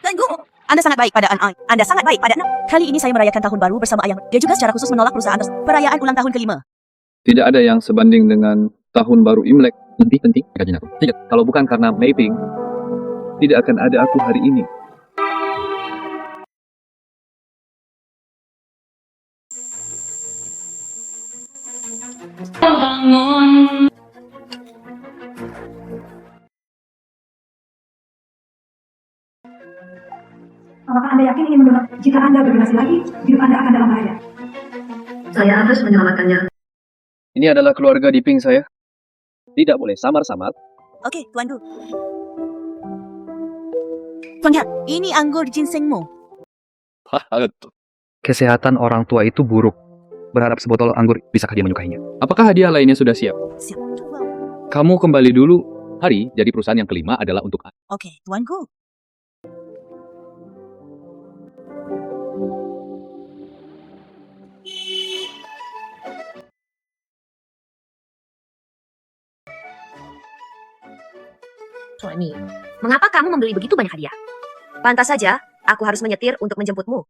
Tunggu. Anda sangat baik pada An. Anda sangat baik pada An. Kali ini saya merayakan tahun baru bersama ayah. Dia juga secara khusus menolak perusahaan perayaan ulang tahun kelima. Tidak ada yang sebanding dengan tahun baru Imlek. Nanti, kajian aku. Tidak, kalau bukan karena Meiping, tidak akan ada aku hari ini. Apakah Anda yakin ingin mendonorkan? Jika Anda berdonasi lagi, hidup Anda akan dalam bahaya. Saya harus menyelamatkannya. Ini adalah keluarga Diping saya. Tidak boleh samar-samar. Oke, Tuan Gu. Tuan Ya, ini anggur ginsengmu. Kesehatan orang tua itu buruk. Berharap sebotol anggur bisakah dia menyukainya? Apakah hadiah lainnya sudah siap? Siap. Kamu kembali dulu. Hari, jadi perusahaan yang kelima adalah untuk Oke, Tuan Gu. Suami, mengapa kamu membeli begitu banyak hadiah? Pantas saja, aku harus menyetir untuk menjemputmu.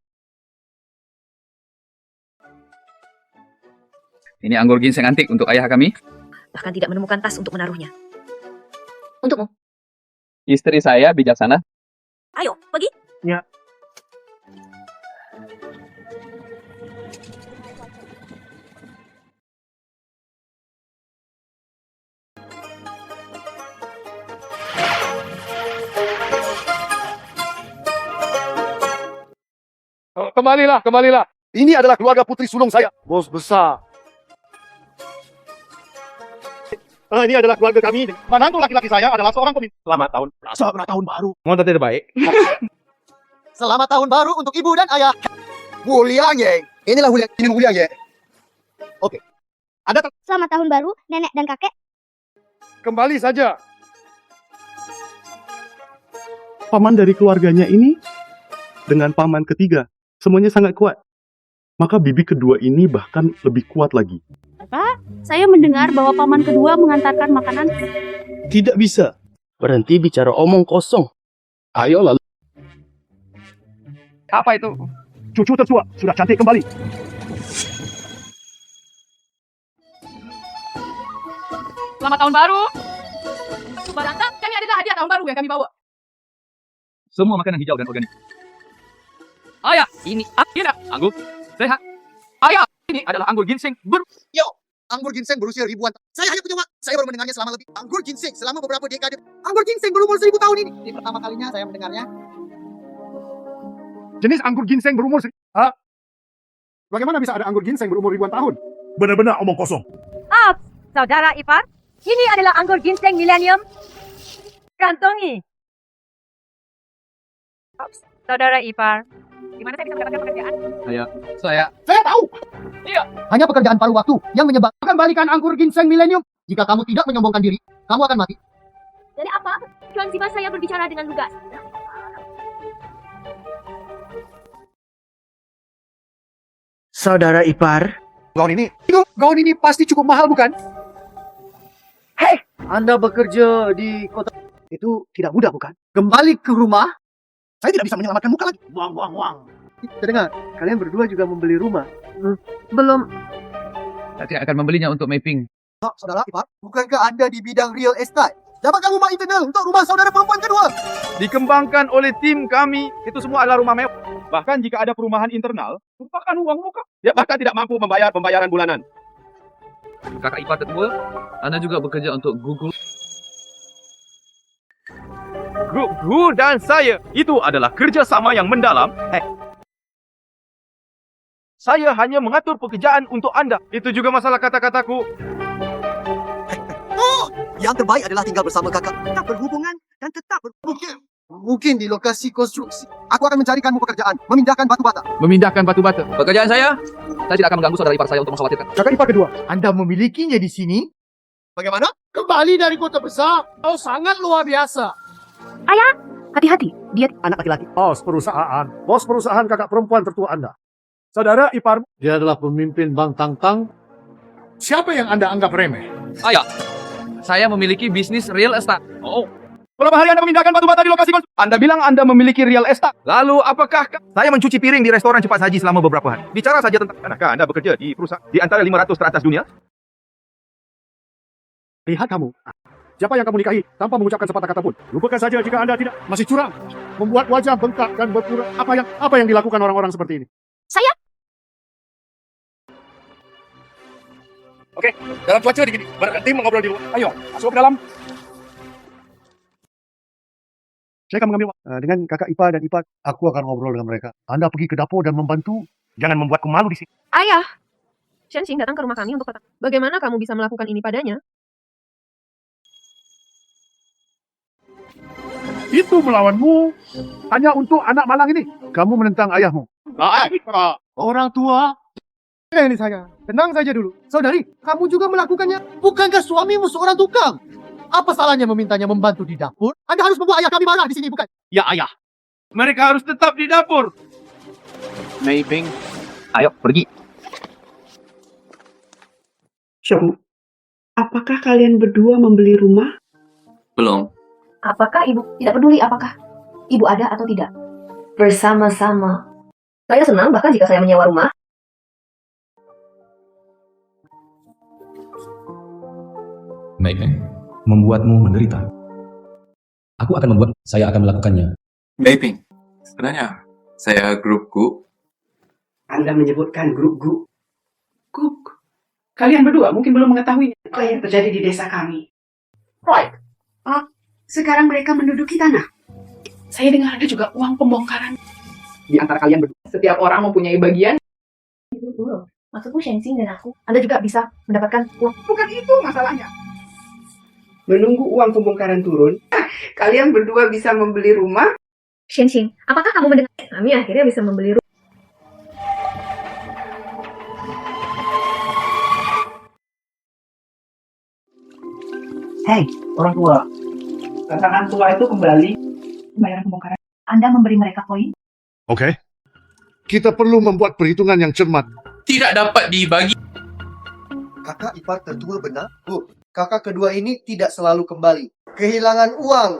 Ini anggur ginseng antik untuk ayah kami. Bahkan tidak menemukan tas untuk menaruhnya. Untukmu. Istri saya bijaksana. Ayo, pergi. Ya. Kembalilah. Ini adalah keluarga putri sulung saya. Bos besar. Ini adalah keluarga kami. Menantu laki-laki saya adalah seorang pemimpin. Selamat tahun baru. Mau terbaik? Selamat tahun baru untuk ibu dan ayah. Wuliang. Inilah Wuliang. Oke. Selamat tahun baru, nenek dan kakek. Kembali saja. Paman dari keluarganya ini dengan paman ketiga, semuanya sangat kuat. Maka bibi kedua ini bahkan lebih kuat lagi. Pak, saya mendengar bahwa paman kedua mengantarkan makanan. Tidak bisa. Berhenti bicara omong kosong. Ayo lalu. Apa itu? Cucu tertua sudah cantik kembali. Selamat tahun baru. Barangkali kami adalah hadiah tahun baru yang kami bawa. Semua makanan hijau dan organik. Ayah, ini anggur sehat. Ayah, ini adalah anggur ginseng Anggur ginseng berusia ribuan tahun. Saya hanya punya saya baru mendengarnya selama lebih. Anggur ginseng selama beberapa dekade. Anggur ginseng berumur 1000 tahun ini. Ini pertama kalinya saya mendengarnya. Jenis anggur ginseng berumur Bagaimana bisa ada anggur ginseng berumur ribuan tahun? Benar-benar omong kosong. Saudara Ipar, ini adalah anggur ginseng milenium. Kantongi. Saudara Ipar, di mana saya bisa mendapatkan pekerjaan? Saya Saya tahu. Iya. Hanya pekerjaan paruh waktu yang menyebabkan balikan anggur ginseng milenium. Jika kamu tidak menyombongkan diri, kamu akan mati. Dari apa? Tuan Siva, saya berbicara dengan lugas. Saudara ipar, Gaun ini pasti cukup mahal, bukan? Anda bekerja di kota. Itu tidak mudah, bukan? Kembali ke rumah, saya tidak bisa menyelamatkan muka lagi. Wang. Terdengar, kalian berdua juga membeli rumah. Belum. Saya tidak akan membelinya untuk Meiping. Saudara Ipar, bukankah Anda di bidang real estate? Dapatkan rumah internal untuk rumah saudara perempuan kedua. Dikembangkan oleh tim kami, itu semua adalah rumah mewah. Bahkan jika ada perumahan internal, lupakan uang muka. Ya bahkan tidak mampu membayar pembayaran bulanan. Kakak ipar tertua, Anda juga bekerja untuk Google. Grup Gu dan saya, itu adalah kerjasama yang mendalam. Saya hanya mengatur pekerjaan untuk Anda. Itu juga masalah kata-kataku. Yang terbaik adalah tinggal bersama kakak. Tetap berhubungan dan tetap Mungkin di lokasi konstruksi. Aku akan mencarikanmu pekerjaan. Memindahkan batu bata. Memindahkan batu bata. Pekerjaan saya tidak akan mengganggu saudara ipar saya untuk mengkhawatirkan. Kakak ipar kedua. Anda memilikinya di sini? Bagaimana? Kembali dari kota besar. Oh, sangat luar biasa. Hati-hati, dia Anak laki-laki. Bos perusahaan kakak perempuan tertua Anda. Saudara ipar. Dia adalah pemimpin Bank Tangtang. Siapa yang Anda anggap remeh? Saya memiliki bisnis real estate. Berapa hari Anda memindahkan batu bata di lokasi konstruksi? Anda bilang Anda memiliki real estate. Lalu apakah saya mencuci piring di restoran cepat saji selama beberapa hari? Bicara saja tentang manakah Anda bekerja di perusahaan di antara 500 teratas dunia? Lihat kamu. Siapa yang kamu nikahi tanpa mengucapkan sepatah kata pun? Lupakan saja jika Anda tidak masih curang, membuat wajah bengkak dan berpura. Apa yang dilakukan orang-orang seperti ini? Saya? Oke, dalam cuaca begini, berhenti mengobrol di luar. Ayo, masuk ke dalam. Saya akan mengambil dengan kakak Ipa dan Ipa. Aku akan ngobrol dengan mereka. Anda pergi ke dapur dan membantu. Jangan membuatku malu di sini. Ayah, Shenxing datang ke rumah kami untuk kata, bagaimana kamu bisa melakukan ini padanya? Itu melawanmu hanya untuk anak malang ini. Kamu menentang ayahmu. Orang tua. Ini saya. Tenang saja dulu. Saudari, kamu juga melakukannya. Bukankah suamimu seorang tukang? Apa salahnya memintanya membantu di dapur? Anda harus membuat ayah kami marah di sini, bukan? Ya ayah. Mereka harus tetap di dapur. Mei Ping, ayo pergi. Syong, apakah kalian berdua membeli rumah? Belum. Apakah ibu tidak peduli apakah ibu ada atau tidak? Bersama-sama. Saya senang bahkan jika saya menyewa rumah. Mei Ping, membuatmu menderita. Aku akan membuat, saya akan melakukannya. Mei Ping, sebenarnya saya grup Gu. Anda menyebutkan grup Gu. Guk. Kalian berdua mungkin belum mengetahui apa yang terjadi di desa kami. Right. Sekarang mereka menduduki tanah. Saya dengar ada juga uang pembongkaran. Di antara kalian berdua, setiap orang mempunyai bagian. Itu dulu. Maksudku Shenxing dan aku. Anda juga bisa mendapatkan uang. Bukan itu masalahnya. Menunggu uang pembongkaran turun, kalian berdua bisa membeli rumah. Shenxing, apakah kamu mendengar? Kami akhirnya bisa membeli rumah. Hei, orang tua. Pasangan tua itu kembali membayar pembongkaran. Anda memberi mereka poin? Oke. Kita perlu membuat perhitungan yang cermat. Tidak dapat dibagi. Kakak ipar tertua benar? Bu, kakak kedua ini tidak selalu kembali. Kehilangan uang.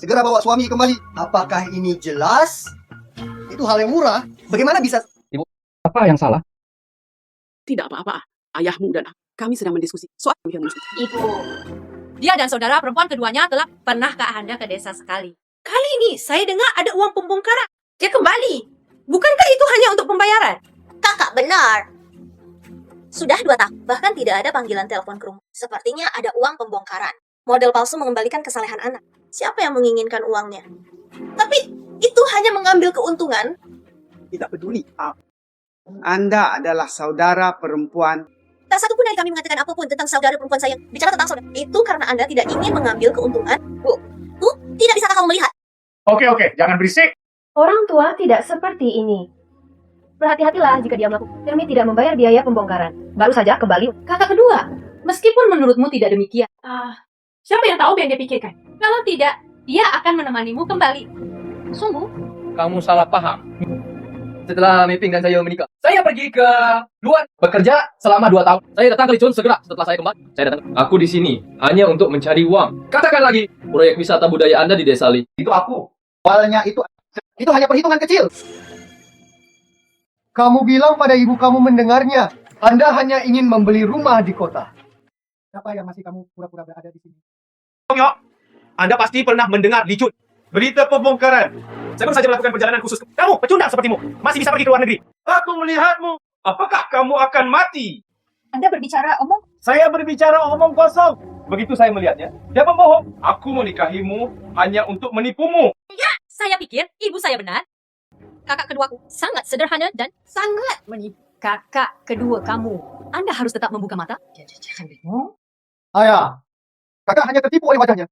Segera bawa suami kembali. Apakah ini jelas? Itu hal yang murah. Bagaimana bisa? Ibu, apa yang salah? Tidak apa-apa. Ayahmu dan kami sedang mendiskusi soal yang Ibu, dia dan saudara perempuan keduanya telah pernahkah Anda ke desa sekali? Kali ini saya dengar ada uang pembongkaran. Dia kembali. Bukankah itu hanya untuk pembayaran? Kakak benar. Sudah 2 tahun, bahkan tidak ada panggilan telepon ke rumah. Sepertinya ada uang pembongkaran. Model palsu mengembalikan kesalehan anak. Siapa yang menginginkan uangnya? Tapi itu hanya mengambil keuntungan. Tidak peduli. Anda adalah saudara perempuan. Tak satu pun dari kami mengatakan apapun tentang saudara perempuan saya. Bicara tentang saudara. Itu karena Anda tidak ingin mengambil keuntungan. Bu, tidak bisakah kamu melihat? Oke, jangan berisik. Orang tua tidak seperti ini. Berhati-hatilah jika dia melakukan. Kami tidak membayar biaya pembongkaran. Baru saja kembali. Kakak kedua, meskipun menurutmu tidak demikian. Siapa yang tahu apa yang dia pikirkan? Kalau tidak, dia akan menemanimu kembali. Sungguh? Kamu salah paham. Setelah Mei Ping dan saya menikah, saya pergi ke luar bekerja selama 2 tahun. Saya datang ke Lichun segera setelah saya kembali. Saya datang. Aku di sini hanya untuk mencari uang. Katakan lagi, proyek wisata budaya Anda di Desa Li. Itu aku. Awalnya itu hanya perhitungan kecil. Kamu bilang pada ibu kamu mendengarnya. Anda hanya ingin membeli rumah di kota. Siapa yang masih kamu pura-pura berada di sini? Anda pasti pernah mendengar Lichun. Berita pembongkaran. Saya baru saja melakukan perjalanan khusus. Kamu, pecundang sepertimu, masih bisa pergi ke luar negeri. Aku melihatmu. Apakah kamu akan mati? Anda berbicara omong. Saya berbicara omong kosong. Begitu saya melihatnya, dia pembohong. Aku menikahimu hanya untuk menipumu. Ya, saya pikir ibu saya benar. Kakak keduaku sangat sederhana dan sangat menipu. Kakak kedua kamu, Anda harus tetap membuka mata. Jangan bingung. Ayah, kakak hanya tertipu oleh wajahnya.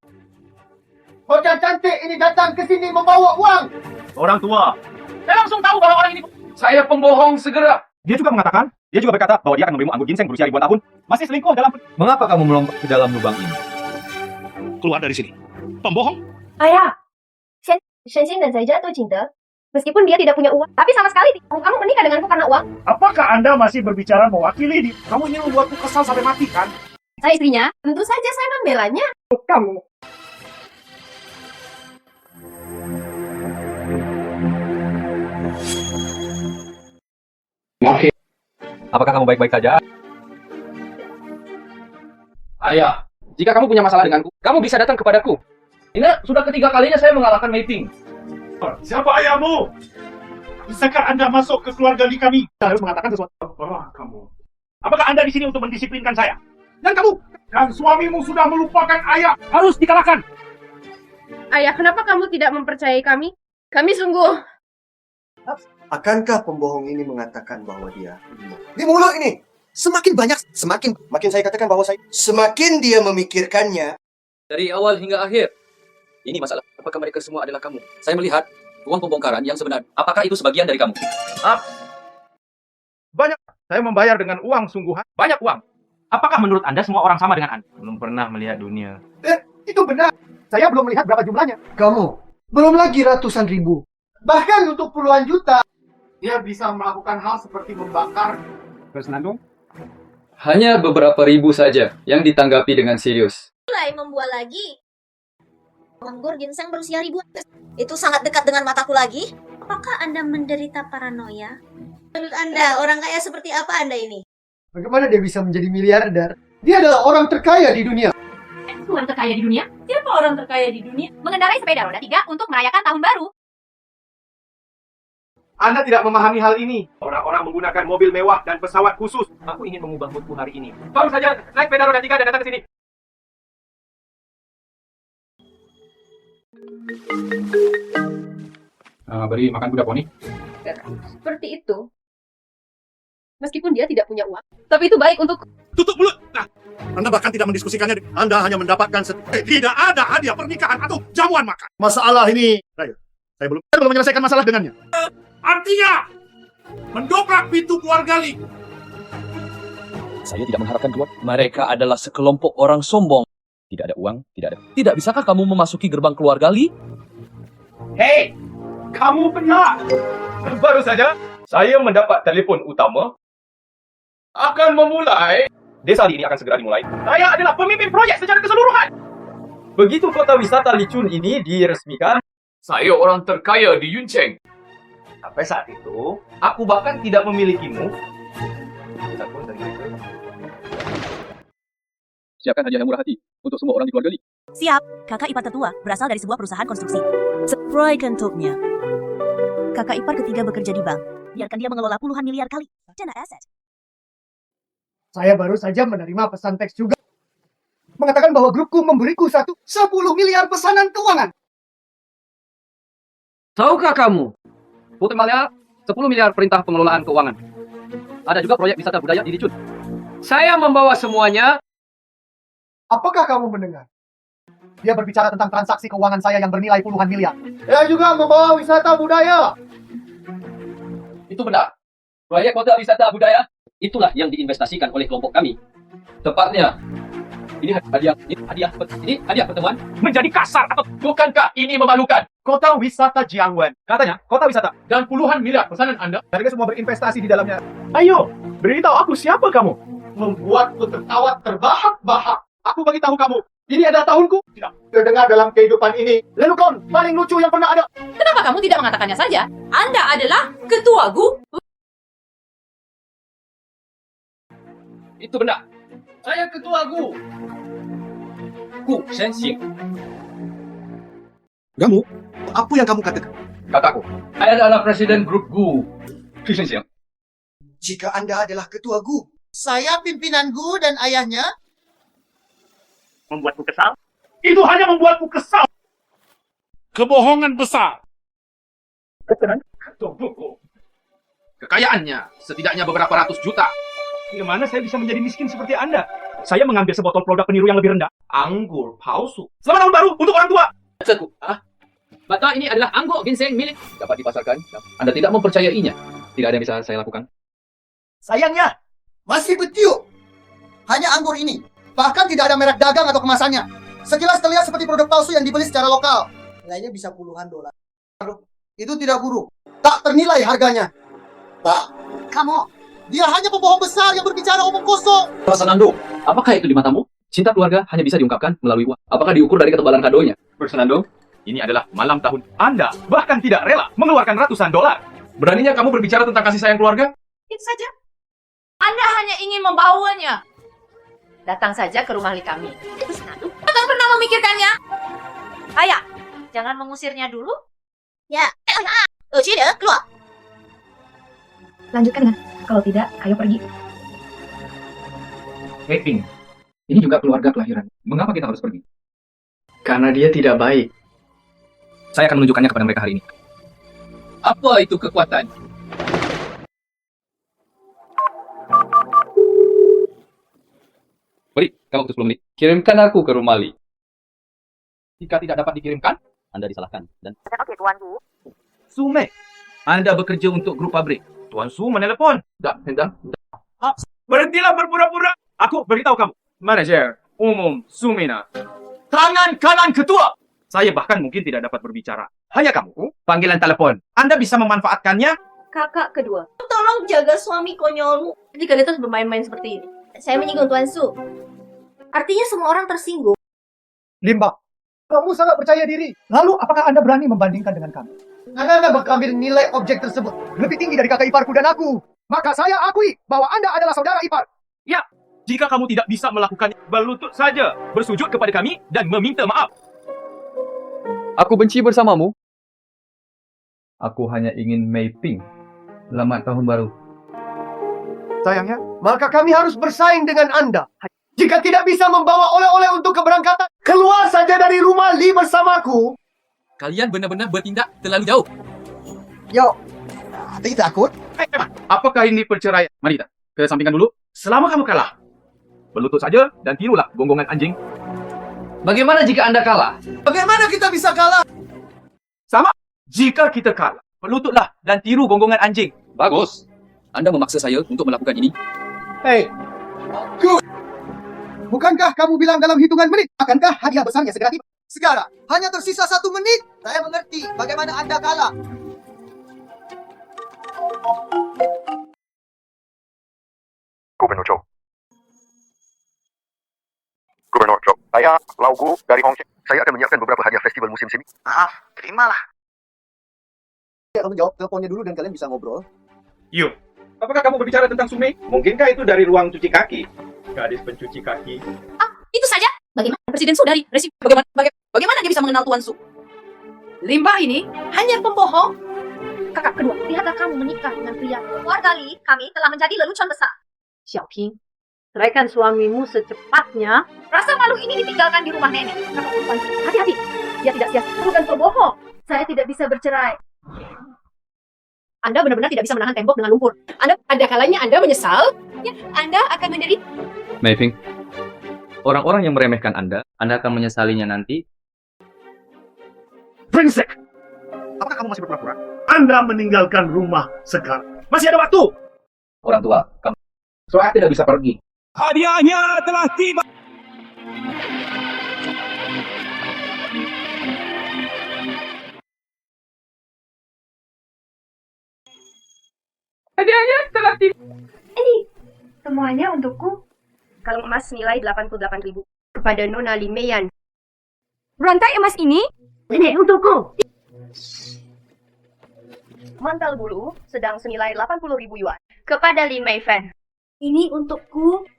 Bocah cantik ini datang ke sini membawa uang. Orang tua. Saya langsung tahu bahwa orang ini saya pembohong segera. Dia juga berkata bahwa dia akan memberimu anggur ginseng berusia ribuan tahun. Masih selingkuh dalam... Mengapa kamu melompat ke dalam lubang ini? Keluar dari sini. Pembohong. Ayah, Shenxing dan saya jatuh cinta. Meskipun dia tidak punya uang, tapi sama sekali kamu menikah denganku karena uang. Apakah Anda masih berbicara mewakili dia? Kamu ingin membuatku kesal sampai mati, kan? Saya istrinya, tentu saja saya membelanya. Kamu. Apakah kamu baik-baik saja? Ayah, jika kamu punya masalah denganku, kamu bisa datang kepadaku. Ini sudah ketiga kalinya saya mengalahkan Meiping. Siapa ayahmu? Bisakah Anda masuk ke keluarga kami? Saya harus mengatakan sesuatu. Kamu. Apakah Anda di sini untuk mendisiplinkan saya? Dan kamu? Dan suamimu sudah melupakan ayah. Harus dikalahkan. Ayah, kenapa kamu tidak mempercayai kami? Kami sungguh... Akankah pembohong ini mengatakan bahwa dia di mulut ini? Semakin banyak, makin saya katakan bahwa semakin dia memikirkannya. Dari awal hingga akhir, ini masalah. Apakah mereka semua adalah kamu? Saya melihat uang pembongkaran yang sebenarnya. Apakah itu sebagian dari kamu? Banyak. Saya membayar dengan uang sungguhan. Banyak uang. Apakah menurut Anda semua orang sama dengan Anda? Belum pernah melihat dunia. Itu benar. Saya belum melihat berapa jumlahnya. Kamu, belum lagi ratusan ribu. Bahkan untuk puluhan juta. Dia bisa melakukan hal seperti membakar. Fernando? Hanya beberapa ribu saja yang ditanggapi dengan serius. Mulai membuat lagi. Anggur ginseng berusia ribuan. Itu sangat dekat dengan mataku lagi. Apakah Anda menderita paranoia? Menurut Anda, orang kaya seperti apa Anda ini? Bagaimana dia bisa menjadi miliarder? Dia adalah orang terkaya di dunia. Orang terkaya di dunia? Siapa orang terkaya di dunia? Mengendarai sepeda roda 3 untuk merayakan tahun baru. Anda tidak memahami hal ini. Orang-orang menggunakan mobil mewah dan pesawat khusus. Aku ingin mengubah moodku hari ini. Baru saja naik sepeda roda 3 dan datang ke sini. Beri makan kuda poni. Seperti itu. Meskipun dia tidak punya uang. Tapi itu baik untuk... Tutup mulut! Nah, Anda bahkan tidak mendiskusikannya. Anda hanya mendapatkan tidak ada hadiah pernikahan atau jamuan makan. Masalah ini... Saya belum menyelesaikan masalah dengannya. Artinya, mendobrak pintu keluarga Li. Saya tidak mengharapkan keluar. Mereka adalah sekelompok orang sombong. Tidak ada uang, tidak ada. Tidak bisakah kamu memasuki gerbang keluarga Li? Hei, kamu benar. Baru saja saya mendapat telefon utama. Akan memulai. Desa Li ini akan segera dimulai. Saya adalah pemimpin proyek secara keseluruhan. Begitu kota wisata Lichun ini diresmikan, saya orang terkaya di Yuncheng. Sampai saat itu, aku bahkan tidak memilikimu. Siapkan hadiah yang murah hati untuk semua orang di keluarga Li. Siap, kakak ipar tertua berasal dari sebuah perusahaan konstruksi. Proyek untuknya. Kakak ipar ketiga bekerja di bank. Biarkan dia mengelola puluhan miliar kali dana aset. Saya baru saja menerima pesan teks juga. Mengatakan bahwa grupku memberiku 10 miliar pesanan keuangan. Tahukah kamu? Putri Malya, 10 miliar perintah pengelolaan keuangan. Ada juga proyek wisata budaya di Lichun. Saya membawa semuanya. Apakah kamu mendengar? Dia berbicara tentang transaksi keuangan saya yang bernilai puluhan miliar. Dia juga membawa wisata budaya. Itu benar. Proyek kota wisata budaya, itulah yang diinvestasikan oleh kelompok kami. Tepatnya, ini hadiah pertemuan. Menjadi kasar atau Bukankah ini memalukan? kota wisata Jiangwan. Katanya, kota wisata. Dan puluhan miliar pesanan Anda. Mereka semua berinvestasi di dalamnya. Ayo, beritahu aku siapa kamu. Membuatku tertawa terbahak-bahak. Aku bagi tahu kamu. Ini adalah tahunku. Tidak terdengar dalam kehidupan ini. Lelucon paling lucu yang pernah ada. Kenapa kamu tidak mengatakannya saja? Anda adalah ketua Gu. Itu benar. Saya ketua Gu. Gu Shenxing. Kamu? Apa yang kamu katakan? Kakakku. Saya adalah presiden grup Gu. Xu Shenxing. Jika Anda adalah ketua Gu, saya pimpinan Gu dan ayahnya. Membuatku kesal? Itu hanya membuatku kesal. Kebohongan besar. Kekayaannya setidaknya beberapa ratus juta. Bagaimana saya bisa menjadi miskin seperti Anda? Saya mengambil sebotol produk peniru yang lebih rendah. Anggur palsu. Selamat tahun baru untuk orang tua. Mata ini adalah anggur ginseng milik. Dapat dipasarkan. Anda tidak mempercayainya. Tidak ada yang bisa saya lakukan. Sayangnya, masih betiuk. Hanya anggur ini. Bahkan tidak ada merek dagang atau kemasannya. Sekilas terlihat seperti produk palsu yang dibeli secara lokal. Nilainya bisa puluhan dolar. Itu tidak buruk. Tak ternilai harganya. Pak, kamu. Dia hanya pembohong besar yang berbicara omong kosong. Fernando, apakah itu di matamu? Cinta keluarga hanya bisa diungkapkan melalui uang. Apakah diukur dari ketebalan kadonya? Fernando, ini adalah malam tahun Anda. Bahkan tidak rela mengeluarkan ratusan dolar. Beraninya kamu berbicara tentang kasih sayang keluarga? Itu saja. Anda hanya ingin membawanya. Datang saja ke rumah kami. Akan pernah memikirkannya. Ayah, jangan mengusirnya dulu. Ya, keluar. Lanjutkan dengan, kalau tidak, ayo pergi. Ping, ini juga keluarga kelahiran. Mengapa kita harus pergi? Karena dia tidak baik. Saya akan menunjukkannya kepada mereka hari ini. Apa itu kekuatan? Beri, kamu waktu 10 menit. Kirimkan aku ke rumah Li. Jika tidak dapat dikirimkan, Anda disalahkan. Dan Oke, Tuanku. Sume, Anda bekerja untuk grup pabrik. Tuan Su menelepon. Berhentilah berpura-pura. Aku beritahu kamu. Manajer umum Sumina. Tangan kanan ketua. Saya bahkan mungkin tidak dapat berbicara. Hanya kamu, panggilan telepon. Anda bisa memanfaatkannya. Kakak kedua. Tolong jaga suami konyolmu. Jika dia terus bermain-main seperti ini. Saya menyinggung Tuan Su. Artinya semua orang tersinggung. Limba, kamu sangat percaya diri. Lalu apakah Anda berani membandingkan dengan kami? Anda mengambil nilai objek tersebut lebih tinggi dari kakak iparku dan aku. Maka saya akui bahwa Anda adalah saudara ipar. Ya, jika kamu tidak bisa melakukannya, berlutut saja, bersujud kepada kami dan meminta maaf. Aku benci bersamamu. Aku hanya ingin Mei Ping. Selamat tahun baru. Sayangnya, maka kami harus bersaing dengan Anda. Jika tidak bisa membawa oleh-oleh untuk keberangkatan, keluar saja dari rumah Li bersamaku. Kalian benar-benar bertindak terlalu jauh. Yo, tidak takut? Apakah ini perceraian? Mari kita kesampingkan dulu. Selama kamu kalah, berlutut saja dan tirulah gonggongan anjing. Bagaimana jika Anda kalah? Bagaimana kita bisa kalah? Sama, jika kita kalah, berlututlah dan tiru gonggongan anjing. Bagus. Anda memaksa saya untuk melakukan ini. Hei, bukankah kamu bilang dalam hitungan menit? Akankah hadiah besarnya segera tiba? Sekarang, hanya tersisa 1 menit. Saya mengerti bagaimana Anda kalah. Gubernur Zhou. Gubernur Zhou, saya Lau Gu dari Hong Kong. Saya akan menyiapkan beberapa hadiah festival musim semi. Terimalah. Saya akan menjawab teleponnya dulu dan kalian bisa ngobrol. Yuk, apakah kamu berbicara tentang Sume? Mungkinkah itu dari ruang cuci kaki? Gadis pencuci kaki. Itu saja. Bagaimana Presiden Su dari Resi? Bagaimana dia bisa mengenal Tuan Su? Limbah ini hanya pembohong. Kakak kedua, lihatlah kamu menikah dengan pria. Keluarga Li, kami telah menjadi lelucon besar. Xiaoping, ceraikan suamimu secepatnya. Rasa malu ini ditinggalkan di rumah nenek. Kakak Tuan Su, hati-hati. Dia tidak sia-sia. Bukan pembohong. Saya tidak bisa bercerai. Anda benar-benar tidak bisa menahan tembok dengan lumpur. Ada kalanya Anda menyesal. Ya, Anda akan menderita. Mei Ping, orang-orang yang meremehkan Anda akan menyesalinya nanti. Brengsek! Apakah kamu masih berpura-pura? Anda meninggalkan rumah sekarang. Masih ada waktu! Orang tua, kamu soalnya tidak bisa pergi. Hadiahnya telah tiba. Hadiahnya telah tiba. Ini semuanya untukku. Kalung emas senilai 88.000 kepada Nona Limeyan. Rantai emas ini? Ini untukku. Mantel bulu sedang senilai 80.000 yuan kepada Lin Mei Fan. Ini untukku.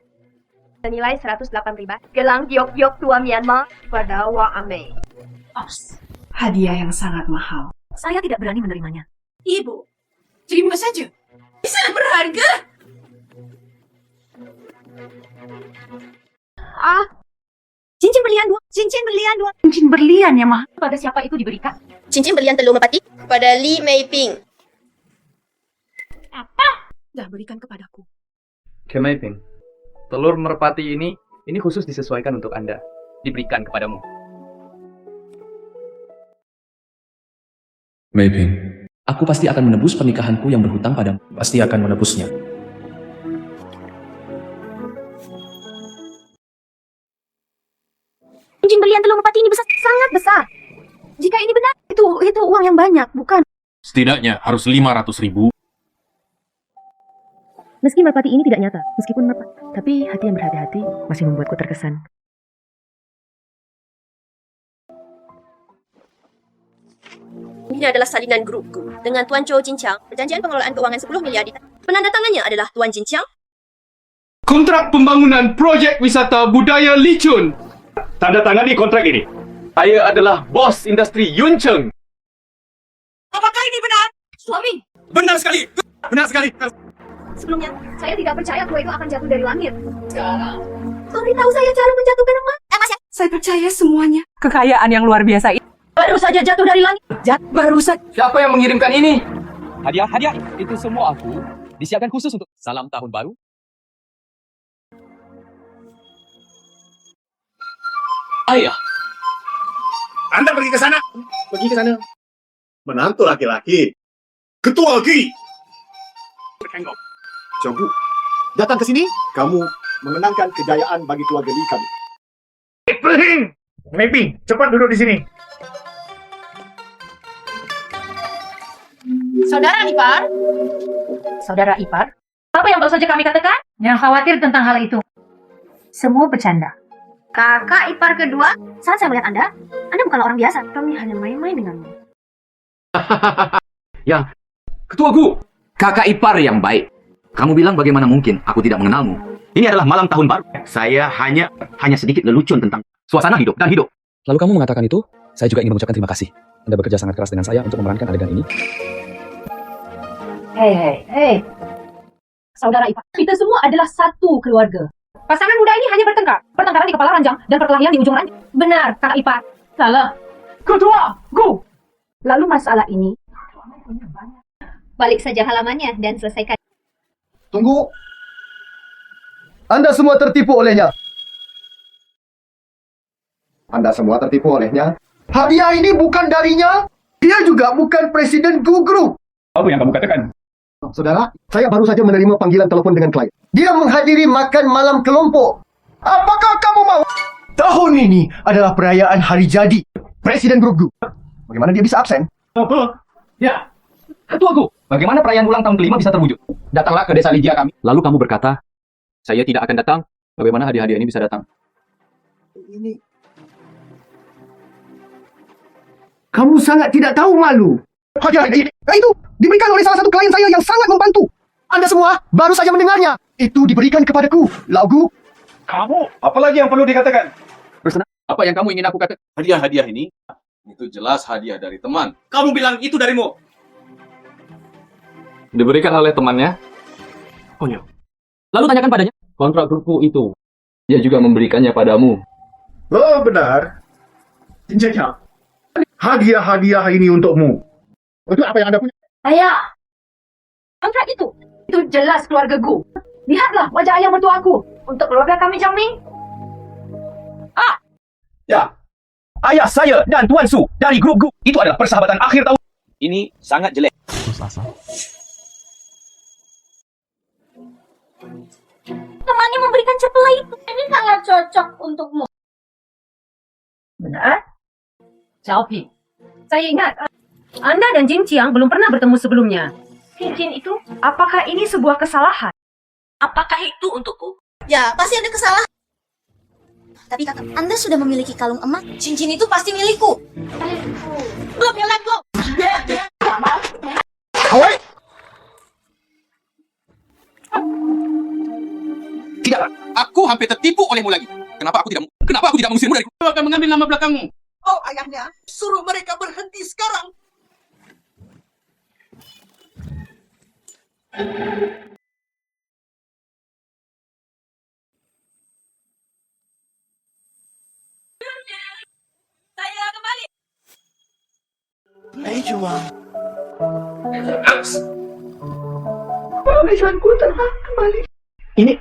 Senilai 108 ribu. Gelang giok-giok tua Myanmar pada Wa Amei. Hadiah yang sangat mahal. Saya tidak berani menerimanya. Ibu, terima saja. Sangat berharga. Cincin berlian 2. Cincin berlian 2. Cincin berlian yang mahal. Pada siapa itu diberikan? Cincin berlian telur merpati pada Li Mei Ping. Apa? Dah berikan kepadaku. Oke, Mei Ping. Telur merpati ini khusus disesuaikan untuk Anda. Diberikan kepadamu. Mei Ping, aku pasti akan menebus pernikahanku yang berhutang padamu. Pasti akan menebusnya. Cincin berlian telur merpati ini sangat besar. Jika ini benar, itu uang yang banyak, bukan? Setidaknya harus 500.000. Meski merpati ini tidak nyata, meskipun merpati, tapi hati yang berhati-hati masih membuatku terkesan. Ini adalah salinan grupku dengan Tuan Zhou Jinqiang. Perjanjian pengelolaan keuangan 10 miliar. Penanda tangannya adalah Tuan Jinqiang. Kontrak pembangunan projek wisata budaya Licun. Tanda tangani kontrak ini. Saya adalah bos industri Yun Cheng. Apakah ini benar? Suami, Benar sekali. Benar sekali. sebelumnya saya tidak percaya tua itu akan jatuh dari langit. Sekarang, Suami tahu saya cara menjatuhkan emas. Mas ya? Saya percaya semuanya. Kekayaan yang luar biasa ini baru saja jatuh dari langit. Baru saja. Siapa yang mengirimkan ini? Hadiah-hadiah itu semua aku disiapkan khusus untuk salam tahun baru. Ayah, Anda pergi ke sana. Pergi ke sana. Menantu laki-laki. Ketua Ki. Cobu, datang ke sini. Kamu memenangkan kejayaan bagi keluarga Lee kami. Ibrahim, Mei, cepat duduk di sini. Saudara ipar. Saudara ipar. Apa yang baru saja kami katakan? Jangan khawatir tentang hal itu. Semua bercanda. Kakak ipar kedua, saat saya melihat Anda bukanlah orang biasa. Kami hanya main-main denganmu. Ya, ketuaku, kakak ipar yang baik. Kamu bilang bagaimana mungkin aku tidak mengenalmu? Ini adalah malam tahun baru. Saya hanya sedikit lelucon tentang suasana hidup dan hidup. Lalu kamu mengatakan itu, saya juga ingin mengucapkan terima kasih. Anda bekerja sangat keras dengan saya untuk memerankan adegan ini. Hei. Saudara ipar, kita semua adalah satu keluarga. Pasangan muda ini hanya bertengkar. Pertengkaran di kepala ranjang dan perkelahian di ujung ranjang. Benar, kakak ipar. Salah. Ketua, go! Lalu masalah ini, balik saja halamannya dan selesaikan. Tunggu. Anda semua tertipu olehnya. Anda semua tertipu olehnya. Hadiah ini bukan darinya. Dia juga bukan presiden Gugru. Apa yang kamu katakan? Saudara, saya baru saja menerima panggilan telepon dengan klien. Dia menghadiri makan malam kelompok. Apakah kamu mau? Tahun ini adalah perayaan hari jadi Presiden Gugru. Bagaimana dia bisa absen? Apa? Ya. Ketuaku, bagaimana perayaan ulang tahun kelima bisa terwujud? Datanglah ke desa Ligia kami. Lalu kamu berkata, saya tidak akan datang. Bagaimana hadiah-hadiah ini bisa datang? Ini Kamu sangat tidak tahu malu. hadiah ini itu diberikan oleh salah satu klien saya yang sangat membantu. Anda semua baru saja mendengarnya. Itu diberikan kepadaku. Laugu. Kamu, apalagi yang perlu dikatakan? Apa yang kamu ingin aku katakan? Hadiah-hadiah ini, itu jelas hadiah dari teman. Kamu bilang itu darimu. Diberikan oleh temannya. Konyol. Lalu tanyakan padanya. Kontrak grupku itu. Dia juga memberikannya padamu. Oh, benar. Cincanya. Hadiah-hadiah ini untukmu. Itu apa yang Anda punya? Ayah, kontrak itu jelas keluarga Gu. Lihatlah wajah ayah mertuaku. Untuk keluarga kami Jangming. Ya. Ayah saya dan Tuan Su dari grup Gu. Itu adalah persahabatan akhir tahun. Ini sangat jelek. Temannya memberikan celah itu. Ini sangat cocok untukmu. Benar? Xiaopi, saya ingat Anda dan Jin Qiang belum pernah bertemu sebelumnya. Cincin itu, apakah ini sebuah kesalahan? Apakah itu untukku? Ya, pasti ada kesalahan. Tapi kakak, Anda sudah memiliki kalung emas. Cincin itu pasti milikku. Belum milikku. Tidak, aku hampir tertipu olehmu lagi. Kenapa aku tidak mengusirmu dari? Aku akan mengambil nama belakangmu. Oh, ayahnya, suruh mereka berhenti sekarang. Saya kembali. Mejuang. Mejuanku telah kembali. Ini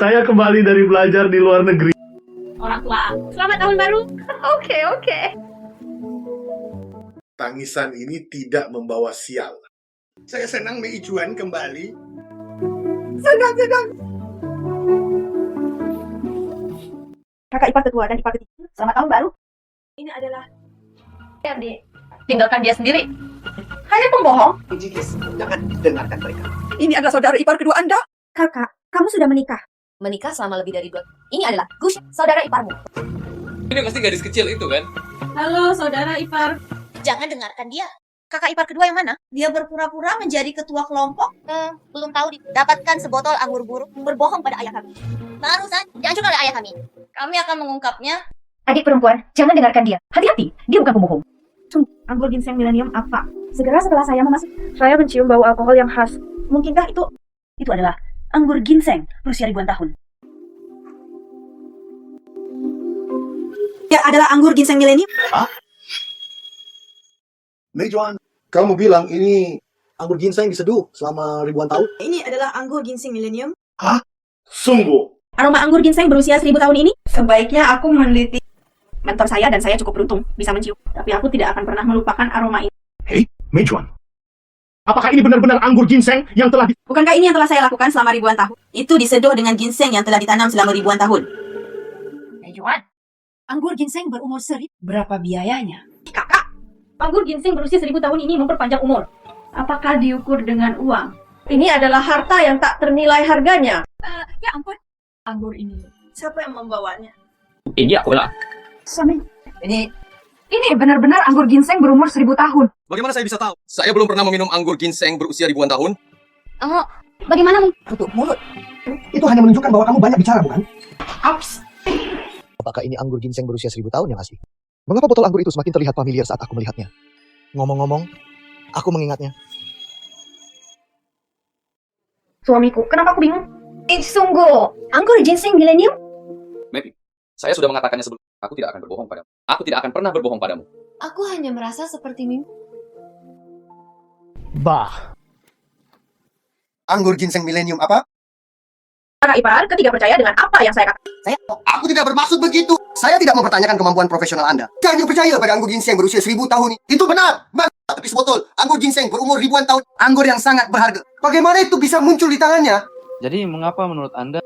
saya kembali dari belajar di luar negeri. Orang tua, selamat tahun baru. Oke. Tangisan ini tidak membawa sial. Saya senang Mei Juan kembali. Senang. Kakak ipar kedua dan ipar ketiga, selamat tahun baru. Ini adalah Andi. Tinggalkan dia sendiri. Hanya pembohong. Jikis, jangan dengarkan mereka. Ini adalah saudara ipar kedua Anda. Kakak, kamu sudah menikah. Menikah selama lebih dari 2 tahun. Ini adalah Gus, saudara iparmu. Ini pasti gadis kecil itu kan? Halo, saudara ipar. Jangan dengarkan dia. Kakak ipar kedua yang mana? Dia berpura-pura menjadi ketua kelompok. Belum tahu. Dapatkan sebotol anggur buruk, berbohong pada ayah kami. Barusan dihancurkan oleh ayah kami. Kami akan mengungkapnya. Adik perempuan, jangan dengarkan dia. Hati-hati, dia bukan pembohong. Anggur ginseng milenium apa? Segera setelah saya memasuki, saya mencium bau alkohol yang khas. Mungkinkah itu adalah anggur ginseng berusia ribuan tahun? Ya, adalah anggur ginseng milenium. Mejuan, kamu bilang ini anggur ginseng diseduh selama ribuan tahun? Ini adalah anggur ginseng milenium. Hah? Sungguh? Aroma anggur ginseng berusia 1000 tahun ini? Sebaiknya aku meneliti mentor saya dan saya cukup beruntung bisa mencium. Tapi aku tidak akan pernah melupakan aroma ini. Hei, Mejuan. Apakah ini benar-benar anggur ginseng yang telah Bukankah ini yang telah saya lakukan selama ribuan tahun? Itu diseduh dengan ginseng yang telah ditanam selama ribuan tahun. Mejuan, anggur ginseng berumur 1000. Berapa biayanya? Kakak, anggur ginseng berusia 1000 tahun ini memperpanjang umur. Apakah diukur dengan uang? Ini adalah harta yang tak ternilai harganya. Ya ampun. Anggur ini. Siapa yang membawanya? Ini aku lah. Suami, ini benar-benar anggur ginseng berumur 1000 tahun. Bagaimana saya bisa tahu? Saya belum pernah meminum anggur ginseng berusia ribuan tahun. Bagaimana? tutup mulut? Itu hanya menunjukkan bahwa kamu banyak bicara, bukan? Apakah ini anggur ginseng berusia 1000 tahun yang asli? Mengapa botol anggur itu semakin terlihat familiar saat aku melihatnya? Ngomong-ngomong, aku mengingatnya. Suamiku, kenapa aku bingung? Sungguh, anggur ginseng milenium? Maybe. Saya sudah mengatakannya sebelum. Aku tidak akan berbohong padamu. Aku tidak akan pernah berbohong padamu. Aku hanya merasa seperti mimpi. Bah. Anggur ginseng milenium apa? Kakak ipar ketiga percaya dengan apa yang saya katakan. Aku tidak bermaksud begitu. Saya tidak mempertanyakan kemampuan profesional Anda. Jangan percaya pada anggur ginseng berusia 1000 tahun ini. Itu benar. Tapi sebotol anggur ginseng berumur ribuan tahun. Anggur yang sangat berharga. Bagaimana itu bisa muncul di tangannya? Jadi mengapa menurut Anda?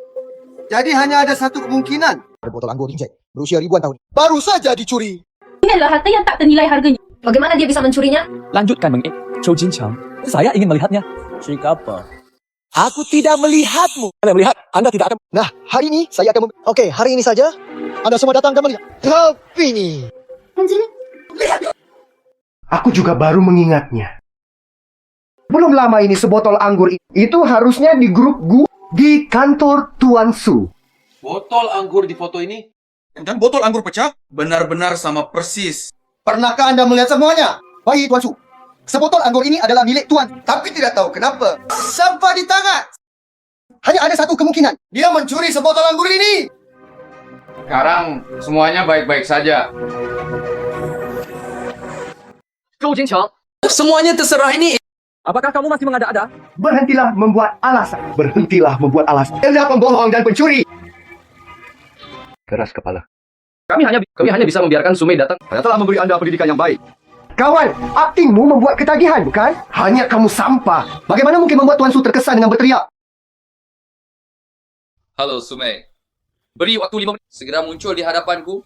Jadi hanya ada satu kemungkinan. Botol anggur ginseng berusia ribuan tahun. Baru saja dicuri. Ini adalah harta yang tak ternilai harganya. Bagaimana dia bisa mencurinya? Lanjutkan meng Chou Jinchang. Saya ingin melihatnya. Trik apa? Aku tidak melihatmu. Anda melihat, Anda tidak akan. Nah, hari ini saya akan Oke, hari ini saja Anda semua datang dan melihat. Tapi nih. Aku juga baru mengingatnya. Belum lama ini sebotol anggur itu harusnya di grup Gu di kantor Tuan Su. Botol anggur di foto ini dan botol anggur pecah benar-benar sama persis. Pernahkah Anda melihat semuanya? Baik, Tuan Su. Sebotol anggur ini adalah milik Tuan, tapi tidak tahu kenapa sampai di tangan. Hanya ada satu kemungkinan. Dia mencuri sebotol anggur ini. Sekarang semuanya baik-baik saja. Chou Jinchang. Semuanya terserah ini. Apakah kamu masih mengada-ada? Berhentilah membuat alasan. Berhentilah membuat alasan. Anda pembohong dan pencuri. Keras kepala. Kami hanya bisa membiarkan Sumei datang. Saya telah memberi Anda pendidikan yang baik. Kawan, aktingmu membuat ketagihan, bukan? Hanya kamu sampah. Bagaimana mungkin membuat Tuan Su terkesan dengan berteriak? Halo Sumei. Beri waktu 5 menit. Segera muncul di hadapanku.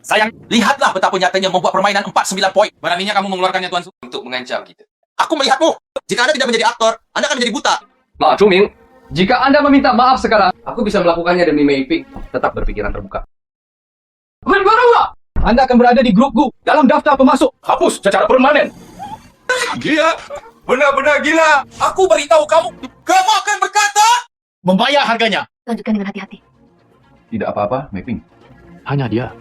Sayang, lihatlah betapa nyatanya membuat permainan 49 poin. Beraninya kamu mengeluarkannya, Tuan Su, Untuk mengancam kita. Aku melihatmu. Jika Anda tidak menjadi aktor, Anda akan menjadi buta. Mak Chuming, jika Anda meminta maaf sekarang, aku bisa melakukannya demi Mei Ping. Tetap berpikiran terbuka. Anda akan berada di grup Gu dalam daftar pemasok. Hapus secara permanen. Gila. Benar-benar gila. Aku beritahu kamu. Kamu akan berkata. Membayar harganya. Lanjutkan dengan hati-hati. Tidak apa-apa, Mei Ping. Hanya dia.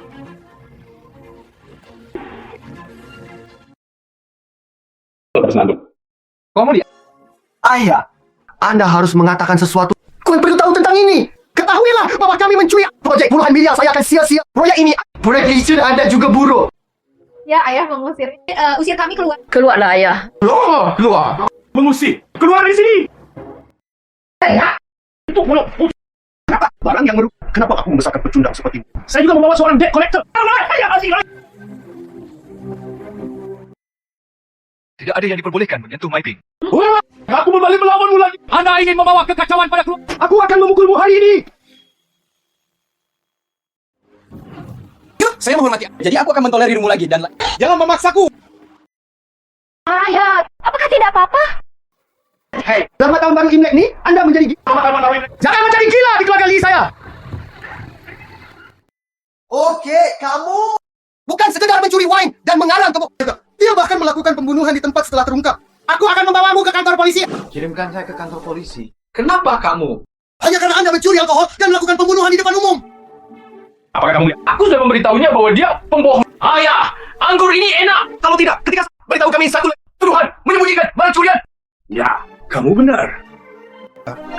Kamu lihat? Ayah, Anda harus mengatakan sesuatu. Kau perlu tahu tentang ini. Ketahuilah bahwa kami mencuri proyek puluhan miliar. Saya akan sia-sia. Proyek ini, proyek licin Anda juga buruk. Ya, ayah mengusir. Usir kami keluar. Keluarlah, ayah. Keluar. Mengusir. Keluar dari sini. Itu mulut. Barang yang merugikan. Kenapa aku membesarkan pecundang seperti ini? Saya juga membawa seorang debt collector. Tidak ada yang diperbolehkan menyentuh Mei Ping. Aku kembali melawanmu lagi. Anda ingin membawa kekacauan pada keluarga. Aku akan memukulmu hari ini. Saya menghormati. Jadi aku akan mentolerirmu lagi dan jangan memaksaku. Ayah, apakah tidak apa-apa? Hei, selamat tahun baru Imlek nih. Anda menjadi gila. Jangan menjadi gila di keluarga Lee saya. Oke, kamu bukan sekedar mencuri wine dan mengarang kebohongan. Dia bahkan melakukan pembunuhan di tempat setelah terungkap. Aku akan membawamu ke kantor polisi. Kirimkan saya ke kantor polisi. Kenapa kamu? Hanya karena Anda mencuri alkohol dan melakukan pembunuhan di depan umum. Apakah kamu lihat? Aku sudah memberitahunya bahwa dia pembohong. Ayah, anggur ini enak. Kalau tidak, ketika beritahu kami satu tuduhan menyembunyikan barang curian. Ya, kamu benar.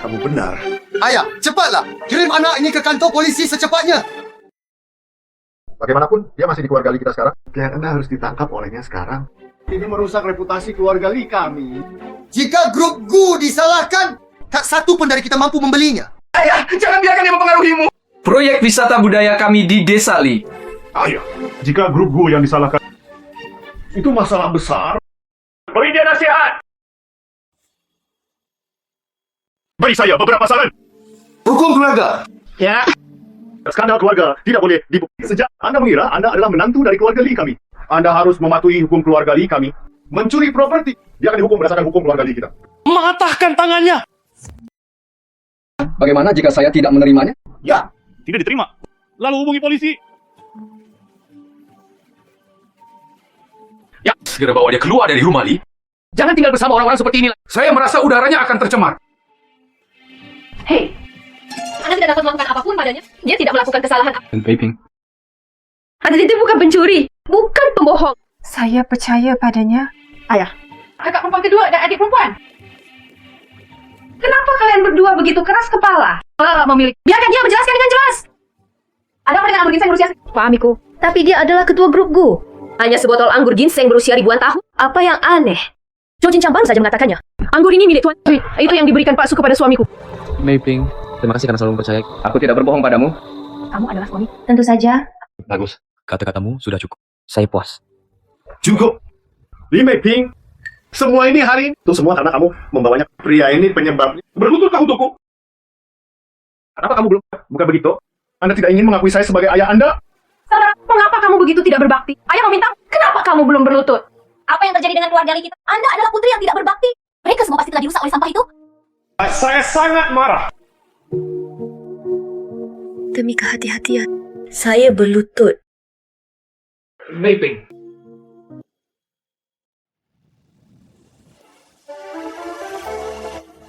Kamu benar. Ayah, cepatlah. Kirim anak ini ke kantor polisi secepatnya. Bagaimanapun, dia masih di keluarga Li kita sekarang. Dan Anda harus ditangkap olehnya sekarang. Ini merusak reputasi keluarga Li kami. Jika grup Gu disalahkan, tak satu pun dari kita mampu membelinya. Ayah, jangan biarkan dia mempengaruhimu. Proyek wisata budaya kami di Desa Li. Ayah, jika grup Gu yang disalahkan, itu masalah besar. Beri dia nasihat. Beri saya beberapa saran. Hukum keluarga. Ya. Skandal keluarga tidak boleh dibuktikan. Sejak Anda mengira Anda adalah menantu dari keluarga Li kami, Anda harus mematuhi hukum keluarga Li kami. Mencuri properti, dia akan dihukum berdasarkan hukum keluarga Li kita. Matahkan tangannya. Bagaimana jika saya tidak menerimanya? Ya, tidak diterima. Lalu hubungi polisi. Ya, segera bawa dia keluar dari rumah Li. Jangan tinggal bersama orang-orang seperti ini. Saya merasa udaranya akan tercemar. Hei, Anda tidak dapat melakukan apapun padanya. Dia tidak melakukan kesalahan. And vaping. Anda itu bukan pencuri, bukan pembohong. Saya percaya padanya. Ayah, Kakak perempuan kedua dan adik perempuan. kenapa kalian berdua begitu keras kepala? Memiliki. Biarkan dia menjelaskan dengan jelas. Ada apa dengan anggur ginseng berusia? Pahamiku. Tapi dia adalah ketua grup Gu. Hanya sebotol anggur ginseng berusia ribuan tahun. Apa yang aneh? Cho Jin Chang baru saja mengatakannya. Anggur ini milik Tuan. Itu yang diberikan Pak Su kepada suamiku. Mei-Ping, terima kasih karena selalu mempercayai. Aku tidak berbohong padamu. Kamu adalah suami. Tentu saja. Bagus. Kata-katamu sudah cukup. Saya puas. Cukup. Li Mei-Ping, semua ini hari ini. Itu semua karena kamu membawanya. Pria ini penyebabnya. Berlututkah untukku? Kenapa kamu belum? Bukan begitu? Anda tidak ingin mengakui saya sebagai ayah Anda? Saudara, mengapa kamu begitu tidak berbakti? Ayah meminta, kenapa kamu belum berlutut? Apa yang terjadi dengan keluarga kita? Anda adalah putri yang tidak berbakti. Mereka semua pasti telah dirusak oleh sampah itu. Saya sangat marah. Demi kehati-hatian, saya berlutut. Mei-Ping.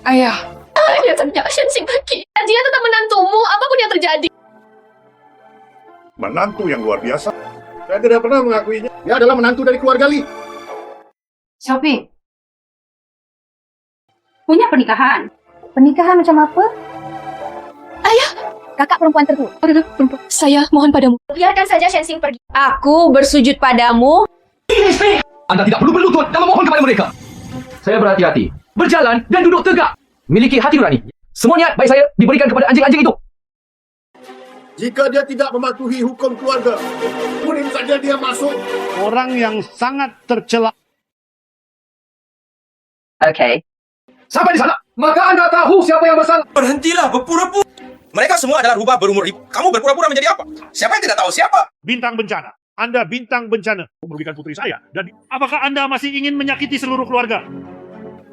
Ayah. Dia ternyata Shen Xing pergi. Dia tetap menantumu, apapun yang terjadi. Menantu yang luar biasa. Saya tidak pernah mengakuinya. Dia adalah menantu dari keluarga Li. Xiaoping. Punya pernikahan. Pernikahan macam apa? Ayah, kakak perempuan tertua. Saya mohon padamu. Biarkan saja Shen Xing pergi. Aku bersujud padamu. Anda tidak perlu berlutut dan memohon kepada mereka. Saya berhati-hati. Berjalan dan duduk tegak. Miliki hati nurani. Semuanya baik saya diberikan kepada anjing-anjing itu. Jika dia tidak mematuhi hukum keluarga, mungkin saja dia masuk. Orang yang sangat tercela. Oke. Sampai di sana, maka Anda tahu siapa yang bersalah. Berhentilah berpura-pura. Mereka semua adalah rubah berumur ribu. Kamu berpura-pura menjadi apa? Siapa yang tidak tahu siapa? Bintang bencana. Anda bintang bencana. Merugikan putri saya. Dan apakah Anda masih ingin menyakiti seluruh keluarga?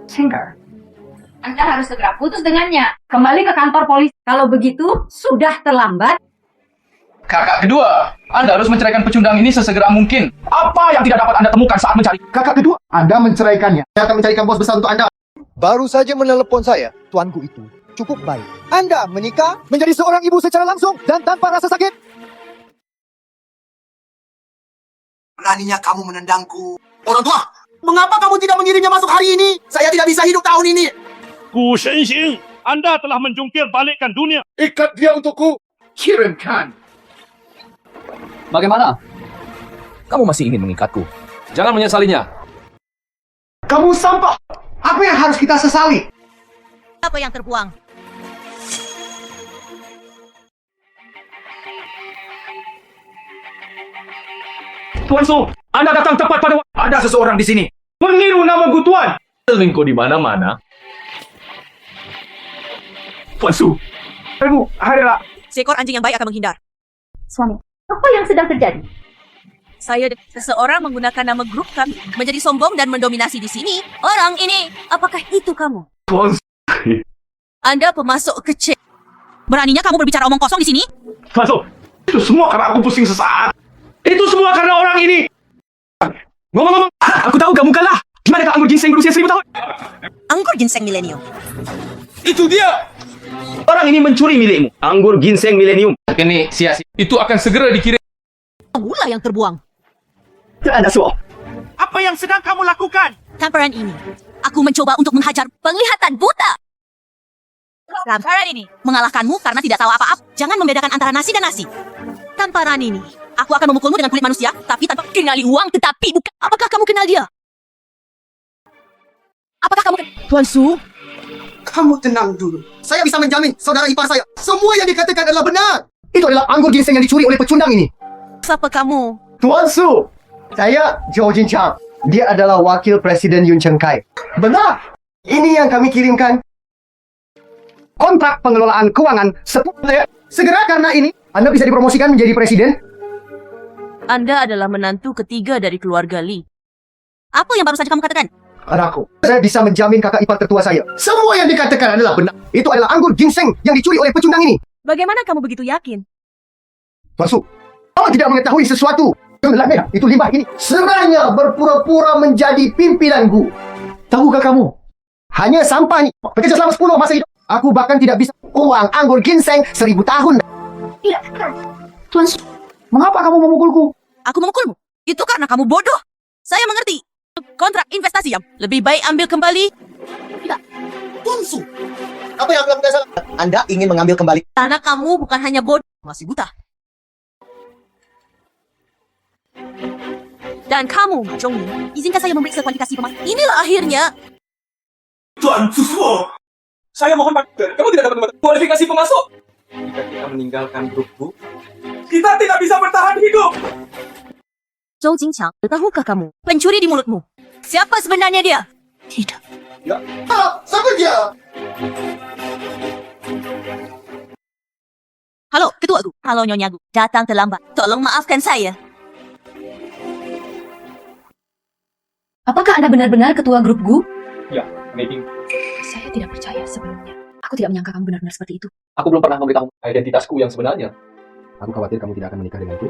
Singer. Anda harus segera putus dengannya. Kembali ke kantor polisi. Kalau begitu, sudah terlambat. Kakak kedua, Anda harus menceraikan pecundang ini sesegera mungkin. Apa yang tidak dapat Anda temukan saat mencari? Kakak kedua, Anda menceraikannya. Saya akan mencarikan bos besar untuk Anda. Baru saja menelepon saya, tuanku itu cukup baik. Anda menikah, menjadi seorang ibu secara langsung dan tanpa rasa sakit. Beraninya kamu menendangku. Orang tua, mengapa kamu tidak mengirimnya masuk hari ini? Saya tidak bisa hidup tahun ini. Gu Shenxing, Anda telah menjungkir balikkan dunia. Ikat dia untukku. Kirimkan. Bagaimana? Kamu masih ingin mengikatku? Jangan menyesalinya. Kamu sampah. Apa yang harus kita sesali? Apa yang terbuang? Tuan Su, Anda datang tepat pada waktu. Ada seseorang di sini. Meniru nama Tuan. Selingkuh di mana-mana. Tuan Su. Ibu, hadilah. Seekor anjing yang baik akan menghindar. Suami, apa yang sedang terjadi? Seseorang menggunakan nama grup kami menjadi sombong dan mendominasi di sini. Orang ini, apakah itu kamu? Tuan Su. Anda pemasok kecil. Beraninya kamu berbicara omong kosong di sini? Tuan Su, itu semua karena aku pusing sesaat. Itu semua karena orang ini. Ngomong-ngomong, aku tahu kamu kalah. Di manakah anggur ginseng berusia 1000 tahun? Anggur ginseng milenium. Itu dia. Orang ini mencuri milikmu. Anggur ginseng milenium. Ini sia-sia. Itu akan segera dikirim. Gula yang terbuang. Tidak ada soal. Apa yang sedang kamu lakukan? Tamparan ini, aku mencoba untuk menghajar penglihatan buta. Tamparan ini mengalahkanmu karena tidak tahu apa-apa. Jangan membedakan antara nasi dan nasi. Tamparan ini, aku akan memukulmu dengan kulit manusia, tapi tanpa kenali uang, tetapi bukan. Apakah kamu kenal dia? Apakah kamu Tuan Su, kamu tenang dulu. Saya bisa menjamin saudara ipar saya, semua yang dikatakan adalah benar. Itu adalah anggur ginseng yang dicuri oleh pecundang ini. Siapa kamu? Tuan Su, saya Zhou Jinchang. Dia adalah wakil Presiden Yun Cheng Kai. Benar. Ini yang kami kirimkan. Kontrak pengelolaan keuangan 10. Segera karena ini, Anda bisa dipromosikan menjadi presiden. Anda adalah menantu ketiga dari keluarga Li. Apa yang baru saja kamu katakan? Anakku, saya bisa menjamin kakak ipar tertua saya. Semua yang dikatakan adalah benar. Itu adalah anggur ginseng yang dicuri oleh pecundang ini. Bagaimana kamu begitu yakin? Tuan Su, kamu tidak mengetahui sesuatu. Itu limbah ini. Seraya berpura-pura menjadi pimpinanku. Tahukah kamu? Hanya sampah ini. Bekerja selama 10 masa hidup. Aku bahkan tidak bisa uang anggur ginseng 1000 tahun. Tidak. Tuan Su, mengapa kamu memukulku? Aku memukulmu. Itu karena kamu bodoh. Saya mengerti. Kontrak investasi yang lebih baik ambil kembali. Tidak. Tuan Su, apa yang aku lakukan salah? Anda ingin mengambil kembali. Karena kamu bukan hanya bodoh, masih buta. Dan kamu, Zhong Yin, izinkan saya memeriksa kualifikasi pemain. Inilah akhirnya. Tuan Su, saya mohon kamu tidak dapat membuat kualifikasi pemasok. Jika kita meninggalkan grupku, Kita tidak bisa bertahan hidup. Zhou Jinchang, tahukah kamu? Pencuri di mulutmu. Siapa sebenarnya dia? Tidak. Ya. Siapa dia? Halo, Ketua Gu. Halo, Nyonya Gu. Datang terlambat. Tolong maafkan saya. Apakah Anda benar-benar ketua grup Gu? Ya, Meiping. Saya tidak percaya sebelumnya. Aku tidak menyangka kamu benar-benar seperti itu. Aku belum pernah memberitahu identitasku yang sebenarnya. Aku khawatir kamu tidak akan menikah denganku.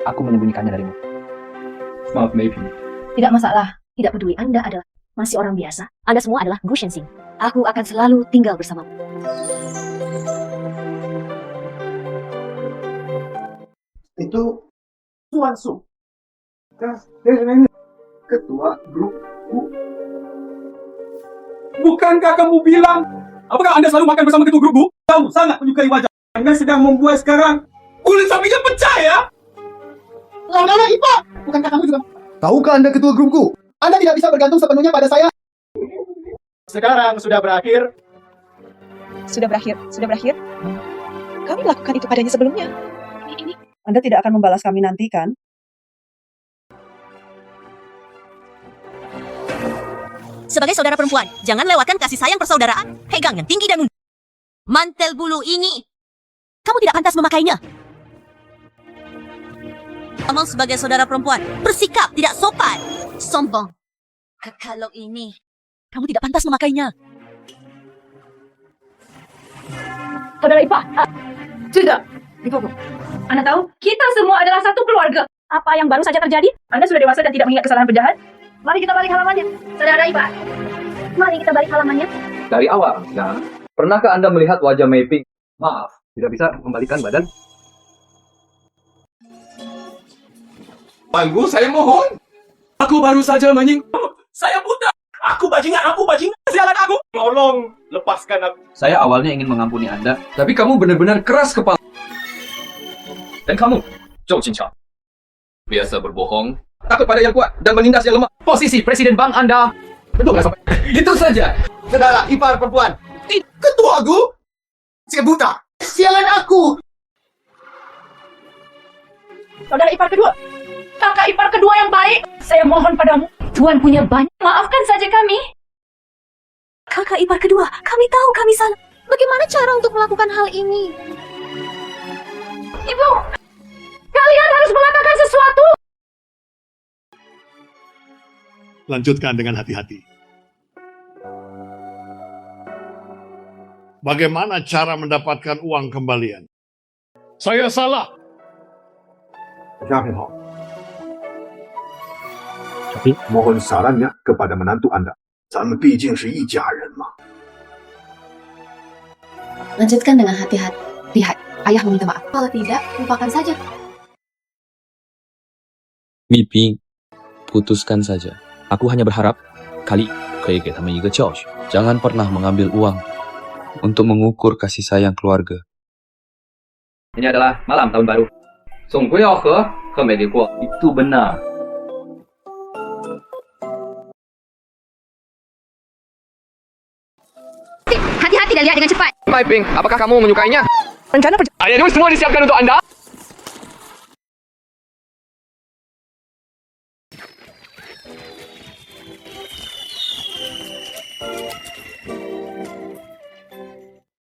Aku menyembunyikannya darimu. Maaf, Meiping. Tidak masalah. Tidak peduli. Anda adalah masih orang biasa. Anda semua adalah Gu Shensing. Aku akan selalu tinggal bersamamu. Itu Tuan Su. Ketua grup Gu. Bukankah kamu bilang? Apakah Anda selalu makan bersama ketua grup Gu? Kamu sangat menyukai wajah. Anda sedang membuat sekarang kulit sapinya pecah ya? Saudara ipar, bukankah kamu juga? Tahukah Anda ketua grup Gu? Anda tidak bisa bergantung sepenuhnya pada saya. Sekarang sudah berakhir. Sudah berakhir. Kami melakukan itu padanya sebelumnya. Ini. Anda tidak akan membalas kami nanti, kan? Sebagai saudara perempuan, jangan lewatkan kasih sayang persaudaraan. Pegang yang tinggi dan mundur. Mantel bulu ini, kamu tidak pantas memakainya. Kamu sebagai saudara perempuan, bersikap tidak sopan. Sombong. Kalau ini, kamu tidak pantas memakainya. Saudara Ipa, tidak. Ibu, Anda tahu, kita semua adalah satu keluarga. Apa yang baru saja terjadi? Anda sudah dewasa dan tidak mengingat kesalahan penjahat? Mari kita balik halamannya. Saudara Ipa, mari kita balik halamannya. Dari awal, nah, pernahkah Anda melihat wajah Meiping? Maaf, tidak bisa kembalikan badan. Panggu, saya mohon. Aku baru saja saya buta. Aku bajingan. Sialan aku. Tolong, lepaskan aku. Saya awalnya ingin mengampuni Anda, tapi kamu benar-benar keras kepala. Dan kamu, Zhou Jinchang, biasa berbohong, takut pada yang kuat dan menindas yang lemah. Posisi Presiden Bank Anda, betul nggak sampai? Itu saja. Saudara ipar perempuan. Ketua Gu. Saya buta. Sialan aku. Saudara ipar kedua, kakak ipar kedua yang baik, saya mohon padamu. Tuan punya banyak, maafkan saja kami. Kakak ipar kedua, kami tahu kami salah. Bagaimana cara untuk melakukan hal ini? Ibu, kalian harus mengatakan sesuatu. Lanjutkan dengan hati-hati. Bagaimana cara mendapatkan uang kembalian? Saya salah. Tapi mohon sarannya kepada menantu Anda. 咱们毕竟是一家人嘛。 Lanjutkan dengan hati-hati. Lihat, ayah meminta maaf. Kalau tidak, lupakan saja. Miping, putuskan saja. Aku hanya berharap kali kaya kita menjaga教训. Jangan pernah mengambil uang untuk mengukur kasih sayang keluarga. Ini adalah malam tahun baru. 总归要和美丽过. Itu benar. Hati-hati dan lihat dengan cepat. Mai Ping, apakah kamu menyukainya? Rencana Ayahmu semua disiapkan untuk Anda.